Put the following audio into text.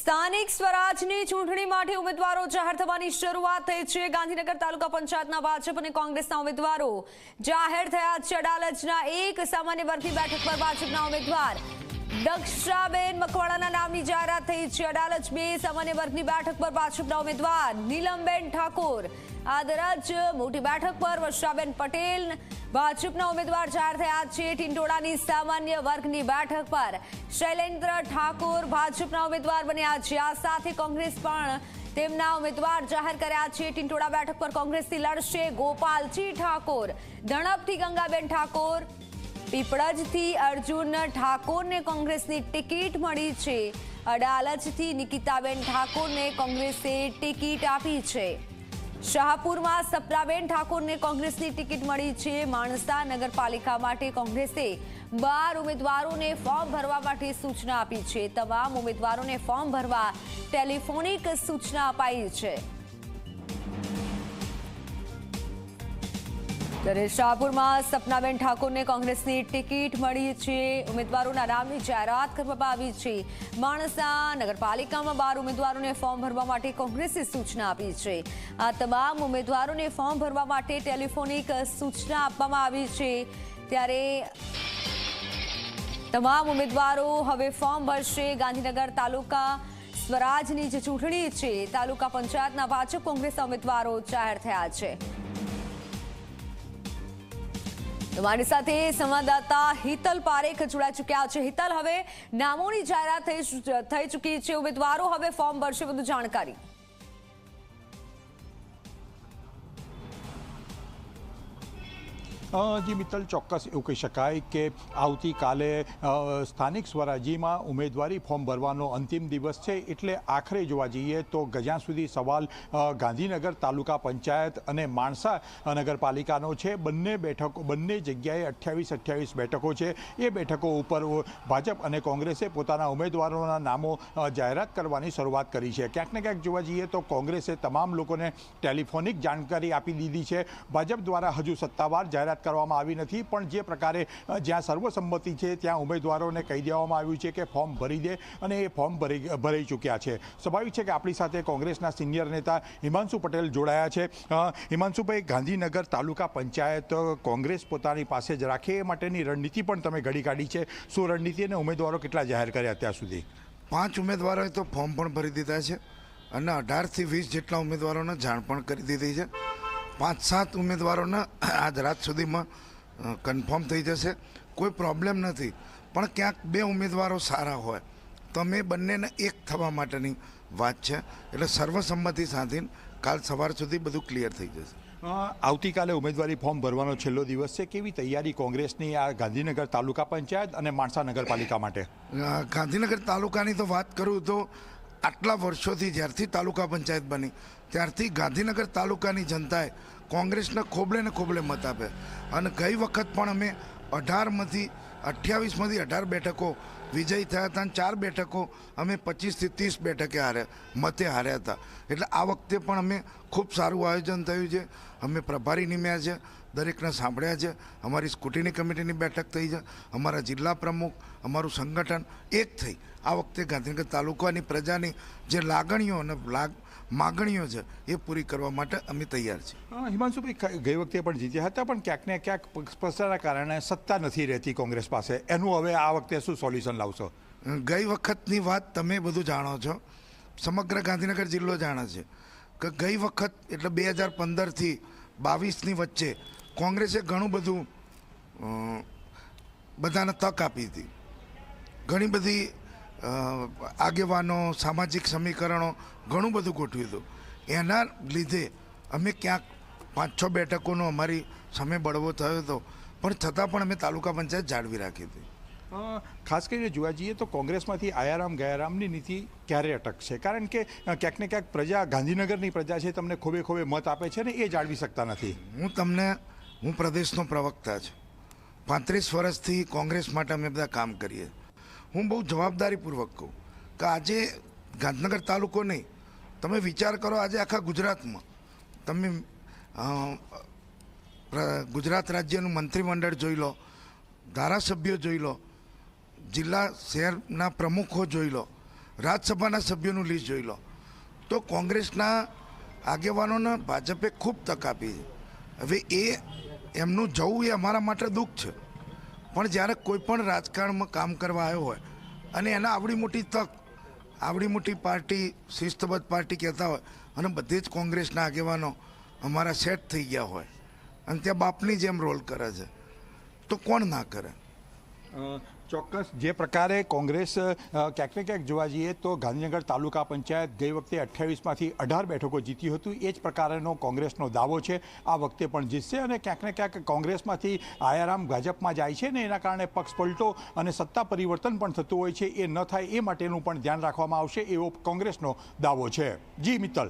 સ્થાનિક સ્વરાજની ચૂંટણી માટે ઉમેદવારો જાહેર થવાની શરૂઆત થઈ છે। ગાંધીનગર તાલુકા પંચાયતના ભાજપ અને કોંગ્રેસના ઉમેદવારો જાહેર થયા છે। અડાલજના એક સામાન્ય વર્ગની બેઠક પર ભાજપના ઉમેદવાર દક્ષાબેન મકવાણાના નામની જાહેરાત થઈ છે। અડાલજ બે સામાન્ય વર્ગની બેઠક પર ભાજપના ઉમેદવાર નીલમબેન ઠાકોર, આદરજ મોટી બેઠક પર વર્ષાબેન પટેલ ભાજપના ઉમેદવાર જાહેર થયા છે। ટિંટોળાની સામાન્ય વર્ગની બેઠક પર શૈલેન્દ્ર ઠાકોર ભાજપના ઉમેદવાર બન્યા છે। આ સાથે કોંગ્રેસ પણ તેમના ઉમેદવાર જાહેર કર્યા છે। ટિંટોળા બેઠક પર કોંગ્રેસથી લડશે ગોપાલજી ઠાકોર, ધણપથી ગંગાબેન ઠાકોર, પીપળજથી અર્જુન ઠાકોરને કોંગ્રેસની ટિકિટ મળી છે। અડાલજથી નિકિતાબેન ઠાકોરને કોંગ્રેસે ટિકિટ આપી છે। શાહપુરમાં સપનાબેન ઠાકોરને કોંગ્રેસની ટિકિટ મળી છે। માણસા નગરપાલિકા માટે કોંગ્રેસે 12 ઉમેદવારોને ફોર્મ ભરવા માટે સૂચના આપી છે। તમામ ઉમેદવારોને ફોર્મ ભરવા ટેલિફોનિક સૂચના અપાઈ છે। ત્યારે શાહપુરમાં સપનાબેન ઠાકોરને કોંગ્રેસની ટિકિટ મળી છે। ઉમેદવારોના નામની જાહેરાત કરવામાં આવી છે। માણસા નગરપાલિકામાં 12 ઉમેદવારોને ફોર્મ ભરવા માટે કોંગ્રેસે સૂચના આપી છે। આ તમામ ઉમેદવારોને ફોર્મ ભરવા માટે ટેલિફોનિક સૂચના આપવામાં આવી છે। ત્યારે તમામ ઉમેદવારો હવે ફોર્મ ભરશે। ગાંધીનગર તાલુકા સ્વરાજની જે ચૂંટણી છે, તાલુકા પંચાયતના ભાજપ કોંગ્રેસના ઉમેદવારો જાહેર થયા છે। તમારી સાથે સંવાદદાતા હિતલ પારેખ જોડાઈ ચૂક્યા છે। હિતલ, હવે નામોની જાહેરાત થઈ ચૂકી છે, ઉમેદવારો હવે ફોર્મ ભરશે, વધુ જાણકારી। જી મિત્તલ, ચોક્કસ એવું કહી શકાય કે આવતીકાલે સ્થાનિક સ્વરાજ્યમાં ઉમેદવારી ફોર્મ ભરવાનો અંતિમ દિવસ છે। એટલે આખરે જોવા જઈએ તો જ્યાં સુધી સવાલ ગાંધીનગર તાલુકા પંચાયત અને માણસા નગરપાલિકાનો છે, બંને જગ્યાએ 28 બેઠકો છે। એ બેઠકો ઉપર ભાજપ અને કોંગ્રેસે પોતાના ઉમેદવારોના નામો જાહેરાત કરવાની શરૂઆત કરી છે। ક્યાંક ને ક્યાંક જોવા જઈએ તો કોંગ્રેસે તમામ લોકોને ટેલિફોનિક જાણકારી આપી દીધી છે। ભાજપ દ્વારા હજુ સત્તાવાર જાહેરાત કરવામાં આવી નથી, પણ જે પ્રકારે જ્યાં સર્વસંમતિ છે ત્યાં ઉમેદવારોને કહી દેવામાં આવ્યું છે કે ફોર્મ ભરી દે, અને એ ફોર્મ ભરાઈ ચૂક્યા છે। સ્વાભાવિક છે કે આપણી સાથે કોંગ્રેસના સિનિયર નેતા હિમાંશુ પટેલ જોડાયા છે। હિમાંશુભાઈ, ગાંધીનગર તાલુકા પંચાયત કોંગ્રેસ પોતાની પાસે જ રાખે એ માટેની રણનીતિ પણ તમે ઘડી કાઢી છે। શું રણનીતિ અને ઉમેદવારો કેટલા જાહેર કર્યા અત્યાર સુધી? 5 ઉમેદવારોએ તો ફોર્મ પણ ભરી દીધા છે અને 18 થી 20 જેટલા ઉમેદવારોને જાણ પણ કરી દીધી છે। 5-7 ઉમેદવારોને આજ રાત સુધીમાં કન્ફર્મ થઈ જશે, કોઈ પ્રોબ્લેમ નથી। પણ ક્યાંક 2 ઉમેદવારો સારા હોય તો અમે બંનેને એક થવા માટેની વાત છે, એટલે સર્વસંમતિ સાધીને કાલ સવાર સુધી બધું ક્લિયર થઈ જશે। આવતીકાલે ઉમેદવારી ફોર્મ ભરવાનો છેલ્લો દિવસ છે, કેવી તૈયારી કોંગ્રેસની આ ગાંધીનગર તાલુકા પંચાયત અને માણસા નગરપાલિકા માટે? ગાંધીનગર તાલુકાની તો વાત કરું તો આટલા વર્ષોથી જ્યારથી તાલુકા પંચાયત બની ત્યારથી ગાંધીનગર તાલુકાની જનતાએ કોંગ્રેસને ખોબલે ને ખોબલે મત આપે, અને ગઈ વખત પણ અમે 28માંથી 18 બેઠકો વિજય થયા હતા, અને 4 બેઠકો અમે 25 થી 30 બેઠકે મતે હાર્યા હતા। એટલે આ વખતે પણ અમે ખૂબ સારું આયોજન થયું છે। અમે પ્રભારી નિમ્યા છે, દરેકને સાંભળ્યા છે, અમારી સ્કૂટીની કમિટીની બેઠક થઈ છે, અમારા જિલ્લા પ્રમુખ, અમારું સંગઠન એક થઈ આ વખતે ગાંધીનગર તાલુકાની પ્રજાની જે લાગણીઓ અને માગણીઓ છે એ પૂરી કરવા માટે અમે તૈયાર છીએ। હિમાંશુભાઈ, ગઈ વખતે પણ જીત્યા હતા, પણ ક્યાંક ને ક્યાંક પક્ષના કારણે સત્તા નથી રહેતી કોંગ્રેસ પાસે, એનું હવે આ વખતે શું સોલ્યુશન લાવશો? ગઈ વખતની વાત તમે બધું જાણો છો, સમગ્ર ગાંધીનગર જિલ્લો જાણે છે કે ગઈ વખત એટલે 2015થી 22ની વચ્ચે કોંગ્રેસે ઘણું બધું બધાને તક આપી હતી। ઘણી બધી આગેવાનો, સામાજિક સમીકરણો, ઘણું બધું ગોઠવ્યું હતું। એના લીધે અમે ક્યાંક 5-6 બેઠકોનો અમારી સામે બળવો થયો હતો, પણ છતાં પણ અમે તાલુકા પંચાયત જાળવી રાખી હતી। ખાસ કરીને જોવા જઈએ તો કોંગ્રેસમાંથી આયારામ ગયારામની નીતિ ક્યારે અટકશે? કારણ કે ક્યાંક ને ક્યાંક પ્રજા, ગાંધીનગરની પ્રજા છે, તમને ખોબે ખોબે મત આપે છે ને એ જાળવી શકતા નથી। હું પ્રદેશનો પ્રવક્તા છું, 35 વર્ષથી કોંગ્રેસ માટે અમે બધા કામ કરીએ। હું બહુ જવાબદારીપૂર્વક કહું કે આજે ગાંધીનગર તાલુકો નહીં, તમે વિચાર કરો આજે આખા ગુજરાતમાં તમે ગુજરાત રાજ્યનું મંત્રીમંડળ જોઈ લો, ધારાસભ્યો જોઈ લો, જિલ્લા શહેરના પ્રમુખો જોઈ લો, રાજ્યસભાના સભ્યોનું લિસ્ટ જોઈ લો તો કોંગ્રેસના આગેવાનોને ભાજપે ખૂબ તક આપી છે. હવે એમનું જવું એ અમારા માટે દુઃખ છે, પણ જ્યારે કોઈ પણ રાજકારણમાં કામ કરવા આવ્યો હોય અને એના આવડી મોટી તક, આવડી મોટી પાર્ટી, શિસ્તબદ્ધ પાર્ટી કહેતા હોય અને બધી જ કોંગ્રેસના આગેવાનો અમારા સેટ થઈ ગયા હોય અને ત્યાં બાપની જેમ રોલ કરે છે તો કોણ ના કરે. ચોક્કસ જે પ્રકારે કોંગ્રેસ ક્યાંક ને ક્યાંક જોવા જઈએ તો ગાંધીનગર તાલુકા પંચાયત ગઈ વખતે 28માંથી 18 બેઠકો જીતી હતું, એ જ પ્રકારનો કોંગ્રેસનો દાવો છે આ વખતે પણ જીતશે અને ક્યાંક ને ક્યાંક કોંગ્રેસમાંથી આયારામ ભાજપમાં જાય છે ને એના કારણે પક્ષ પલટો અને સત્તા પરિવર્તન પણ થતું હોય છે, એ ન થાય એ માટેનું પણ ધ્યાન રાખવામાં આવશે એવો કોંગ્રેસનો દાવો છે. જી મિત્તલ.